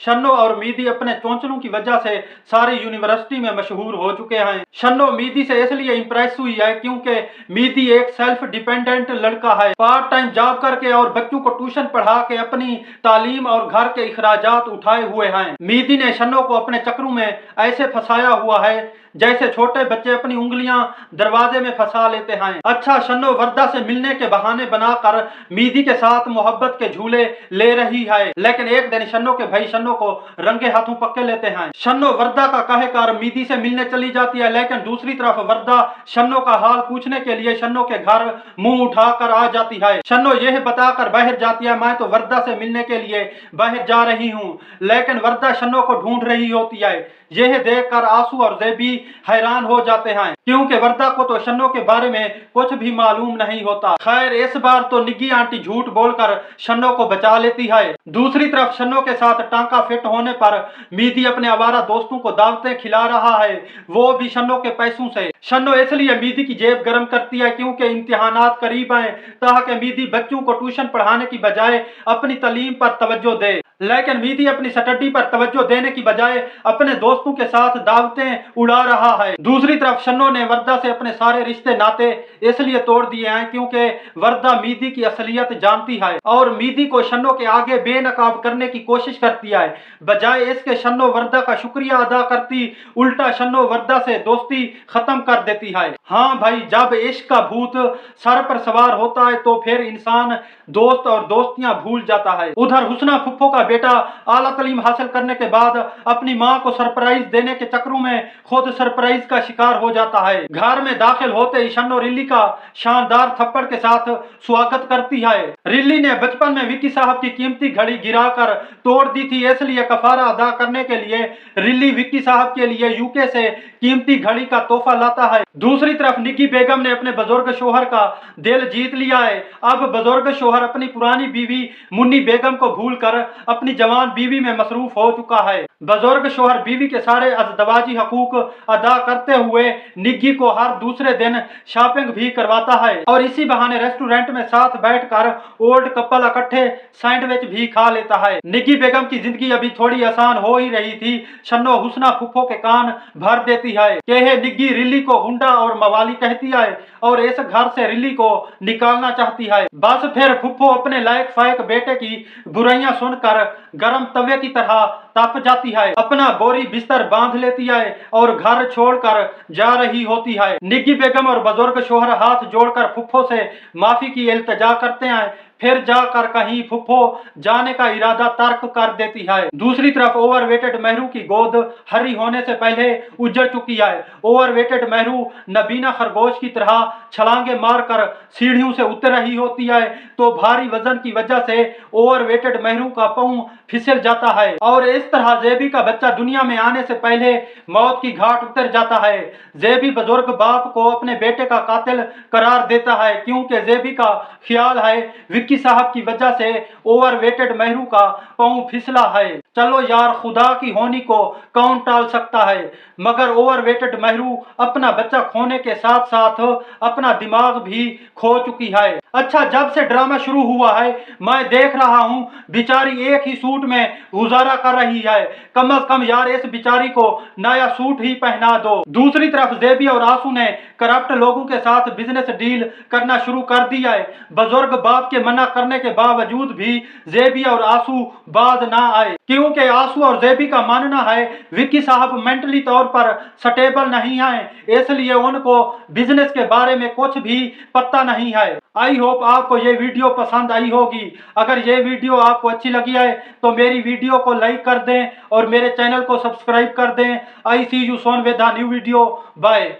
शन्नो और मीदी अपने चौंचलों की वजह से सारी यूनिवर्सिटी में मशहूर हो चुके हैं। शन्नो मीदी से इसलिए इम्प्रेस हुई है क्योंकि मीदी एक सेल्फ डिपेंडेंट लड़का है, पार्ट टाइम जॉब करके और बच्चों को ट्यूशन पढ़ा के अपनी तालीम और घर के इखराजात उठाए हुए हैं। मीदी ने शन्नो को अपने चक्रों में ऐसे फंसाया हुआ है जैसे छोटे बच्चे अपनी उंगलियां दरवाजे में फंसा लेते हैं। अच्छा, शन्नो वर्दा से मिलने के बहाने बनाकर मीदी के साथ मोहब्बत के झूले ले रही है, लेकिन एक दिन शन्नो के भाई शन्नो को रंगे हाथों पक्के लेते हैं। शन्नो वर्दा का कहकर मीदी से मिलने चली जाती है, लेकिन दूसरी तरफ वर्दा शन्नो का हाल पूछने के लिए शन्नो के घर मुंह उठाकर आ जाती है। शन्नो यह बताकर बाहर जाती है, मैं तो वर्दा से मिलने के लिए बाहर जा रही हूँ, लेकिन वर्दा शन्नो को ढूंढ रही होती है। यह देखकर आंसू और ज़ेबी हैरान हो जाते हैं क्योंकि वर्दा को तो शन्नो के बारे में कुछ भी मालूम नहीं होता। खैर, इस बार तो निग्गी आंटी झूठ बोलकर शन्नो को बचा लेती है। दूसरी तरफ शन्नो के साथ टांका फिट होने पर मीदी अपने आवारा दोस्तों को दावतें खिला रहा है, वो भी शन्नो के पैसों से। शन्नो इसलिए मीदी की जेब गर्म करती है क्योंकि इम्तिहानात करीब आए, ताकि मीदी बच्चों को ट्यूशन पढ़ाने की बजाय अपनी तालीम पर तवज्जो दे। लेकिन मीदी अपनी स्टडी पर तवज्जो देने की बजाय अपने दोस्तों के साथ दावतें उड़ा रहा है। दूसरी तरफ शन्नो ने वर्दा से अपने सारे रिश्ते नाते इसलिए तोड़ दिए हैं क्योंकि वर्दा मीदी की असलियत जानती है और मीदी को शन्नो के आगे बेनकाब करने की कोशिश करती है। बजाय इसके शन्नो वर्दा का शुक्रिया अदा करती, उल्टा शन्नो वर्दा से दोस्ती खत्म कर देती है। हाँ भाई, जब इश्क का भूत सर पर सवार होता है तो फिर इंसान दोस्त और दोस्तियां भूल जाता है। उधर हुस्ना फुफ्फो का बेटा आला तालीम हासिल करने के बाद अपनी मां को सरप्राइज देने के चक्रों में खुद सरप्राइज का शिकार हो जाता है। घर में दाखिल होते ही शन्नो रिल्ली का शानदार थप्पड़ के साथ स्वागत करती है। रिल्ली ने बचपन में विक्की साहब की कीमती घड़ी गिराकर तोड़ दी थी, इसलिए कफारा अदा करने के लिए रिल्ली विक्की साहब के लिए यूके से कीमती घड़ी का तोहफा लाता है। दूसरी तरफ निग्गी बेगम ने अपने बुजुर्ग शोहर का दिल जीत लिया है। अब बुजुर्ग शोहर अपनी पुरानी बीवी मुन्नी बेगम को भूलकर अपनी जवान बीवी में मसरूफ हो चुका है। बुजुर्ग शोहर बीवी के सारे अज़दवाजी हकूक अदा करते हुए निग्गी को हर दूसरे दिन शॉपिंग भी करवाता है और इसी बहाने रेस्टोरेंट में साथ बैठकर ओल्ड कपल इकट्ठे सैंडविच भी खा लेता है। निग्गी बेगम की जिंदगी अभी थोड़ी आसान हो ही रही थी, शन्नो हुस्ना फुफ्फो के कान भर देती है कि निग्गी रिल्ली को गुंडा और मवाली कहती है और इस घर से रिल्ली को निकालना चाहती है। बस फिर फुफ्फो अपने लायक फायक बेटे की बुराइयां सुनकर गरम तवे की तरह तप जाती है, अपना बोरी बिस्तर बांध लेती है और घर छोड़कर जा रही होती है। निग्गी बेगम और बुजुर्ग शोहर हाथ जोड़कर फुफ्फो से माफी की इल्तिजा करते हैं, फिर जाकर कहीं फुफ्फो जाने का इरादा तर्क कर देती है। दूसरी तरफ ओवरवेटेड महरू की गोद हरी होने से पहले उजड़ चुकी है। ओवरवेटेड महरू नबीना खरगोश की तरह छलांगे मारकर सीढ़ियों से उतर रही होती है तो भारी वजन की वजह से ओवरवेटेड महरू का पांव फिसल जाता है और इस तरह ज़ेबी का बच्चा दुनिया में आने से पहले मौत की घाट उतर जाता है। ज़ेबी बुजुर्ग बाप को अपने बेटे का कातिल करार देता है क्योंकि ज़ेबी का ख्याल है विक्की साहब की वजह से ओवरवेटेड महरू का पांव फिसला है। चलो यार, खुदा की होनी को कौन टाल सकता है, मगर ओवरवेटेड महरू अपना बच्चा खोने के साथ साथ अपना दिमाग भी खो चुकी है। अच्छा, जब से ड्रामा शुरू हुआ है मैं देख रहा हूँ बिचारी एक ही सूट में गुजारा कर रही है, कम अज कम यार इस बिचारी को नया सूट ही पहना दो। दूसरी तरफ ज़ेबी और आंसू ने करप्ट लोगों के साथ बिजनेस डील करना शुरू कर दिया है। बुजुर्ग बाप के मना करने के बावजूद भी ज़ेबी और आंसू बाज ना आए क्योंकि आंसू और ज़ेबी का मानना है विक्की साहब मेंटली तौर पर स्टेबल नहीं है, इसलिए उनको बिजनेस के बारे में कुछ भी पता नहीं है। आई होप आपको ये वीडियो पसंद आई होगी। अगर ये वीडियो आपको अच्छी लगी है तो मेरी वीडियो को लाइक कर दें और मेरे चैनल को सब्सक्राइब कर दें। I see you soon with a new video. Bye.